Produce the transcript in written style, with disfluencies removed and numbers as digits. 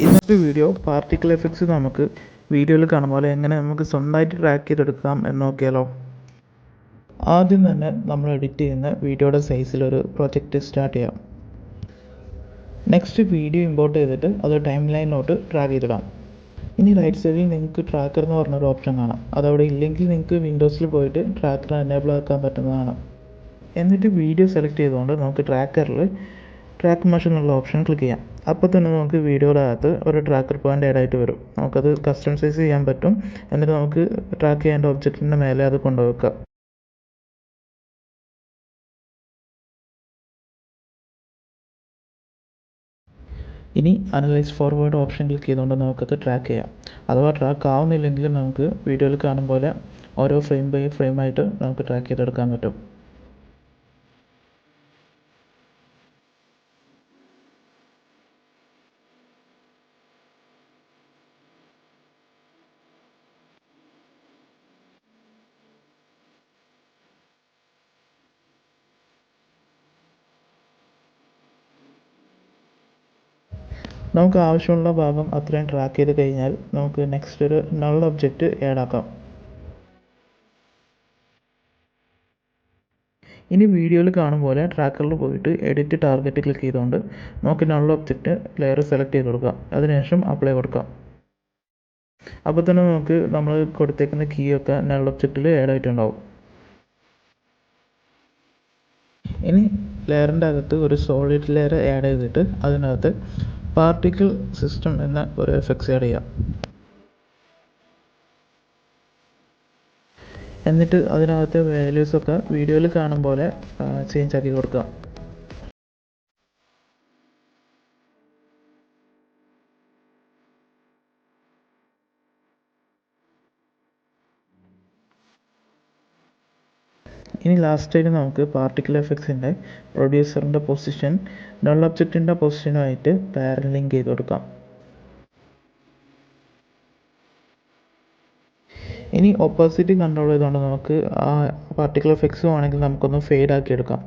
ഇന്നത്തെ video particle effects നമുക്ക് വീഡിയോയിൽ കാണുന്ന പോലെ എങ്ങനെ നമുക്ക് സ്വന്തമായിട്ട് ട്രാക്ക് ചെയ്തെടുക്കാം എന്ന് നോക്കിയാലോ. ആദ്യം തന്നെ നമ്മൾ എഡിറ്റ് ചെയ്യുന്ന വീഡിയോയുടെ സൈസിലൊരു പ്രൊജക്റ്റ് സ്റ്റാർട്ട് ചെയ്യാം. നെക്സ്റ്റ് വീഡിയോ ഇമ്പോർട്ട് ചെയ്തിട്ട് അത് ടൈം ലൈനിലോട്ട് ഡ്രാഗ് ചെയ്തിടാം. ഇനി റൈറ്റ് സൈഡിൽ നിങ്ങൾക്ക് ട്രാക്കർ എന്ന് പറഞ്ഞൊരു ഓപ്ഷൻ കാണാം. അതവിടെ ഇല്ലെങ്കിൽ നിങ്ങൾക്ക് വിൻഡോസിൽ പോയിട്ട് ട്രാക്കർ എനേബിൾ ആക്കാൻ പറ്റുന്നതാണ്. എന്നിട്ട് വീഡിയോ സെലക്ട് ചെയ്തുകൊണ്ട് നമുക്ക് ട്രാക്കറിൽ ട്രാക്ക് മെഷീൻ എന്നുള്ള ഓപ്ഷൻ ക്ലിക്ക് ചെയ്യാം. അപ്പോൾ തന്നെ നമുക്ക് വീഡിയോയുടെ അകത്ത് ഒരു ട്രാക്കർ പോയിൻ്റ് ആഡ് ആയിട്ട് വരും. നമുക്കത് കസ്റ്റമൈസ് ചെയ്യാൻ പറ്റും. എന്നിട്ട് നമുക്ക് ട്രാക്ക് ചെയ്യേണ്ട ഒബ്ജക്റ്റിൻ്റെ മേലെ അത് കൊണ്ടുവെക്കാം. ഇനി അനലൈസ് ഫോർവേഡ് ഓപ്ഷൻ ക്ലിക്ക് ചെയ്തുകൊണ്ട് നമുക്കത് ട്രാക്ക് ചെയ്യാം. അഥവാ ട്രാക്ക് ആവുന്നില്ലെങ്കിൽ നമുക്ക് വീഡിയോയിൽ കാണും പോലെ ഓരോ ഫ്രെയിം ബൈ ഫ്രെയിം ആയിട്ട് നമുക്ക് ട്രാക്ക് ചെയ്തെടുക്കാൻ പറ്റും. നമുക്ക് ആവശ്യമുള്ള ഭാഗം അത്രയും ട്രാക്ക് ചെയ്ത് കഴിഞ്ഞാൽ നമുക്ക് നെക്സ്റ്റ് ഒരു നൾ ഒബ്ജക്റ്റ് ആഡ് ആക്കാം. ഇനി വീഡിയോയിൽ കാണും പോലെ ട്രാക്കറിൽ പോയിട്ട് എഡിറ്റ് ടാർഗറ്റ് ക്ലിക്ക് ചെയ്തുകൊണ്ട് നമുക്ക് നൾ ഒബ്ജക്റ്റ് ലെയർ സെലക്ട് ചെയ്ത് കൊടുക്കാം. അതിനുശേഷം അപ്ലൈ കൊടുക്കാം. അപ്പോൾ തന്നെ നമുക്ക് നമ്മൾ കൊടുത്തേക്കുന്ന കീ ഒക്കെ നൾ ഒബ്ജക്റ്റിൽ ആഡ് ആയിട്ടുണ്ടാവും. ഇനി ലെയറിൻ്റെ അകത്ത് ഒരു സോളിഡ് ലെയർ ആഡ് ചെയ്തിട്ട് അതിനകത്ത് പാർട്ടിക്കിൾ സിസ്റ്റം എന്ന ഒരു എഫക്ട്സ് ആഡ് ചെയ്യാം. എന്നിട്ട് അതിനകത്തെ വാല്യൂസൊക്കെ വീഡിയോയിൽ കാണും പോലെ ചേഞ്ച് ആക്കി കൊടുക്കാം. ഇനി ലാസ്റ്റായിട്ട് നമുക്ക് പാർട്ടിക്കിൾ എഫക്ട്സിൻ്റെ പ്രൊഡ്യൂസറിൻ്റെ പൊസിഷൻ നൾ ഒബ്ജക്റ്റിൻ്റെ പൊസിഷനുമായിട്ട് പാരലൽ ലിങ്ക് ചെയ്ത് കൊടുക്കാം. ഇനി ഓപ്പോസിറ്റ് കൺട്രോൾ ചെയ്തുകൊണ്ട് നമുക്ക് ആ പാർട്ടിക്കിൾ എഫക്ട്സ് വേണമെങ്കിൽ നമുക്കൊന്ന് ഫെയ്ഡ് ആക്കി എടുക്കാം.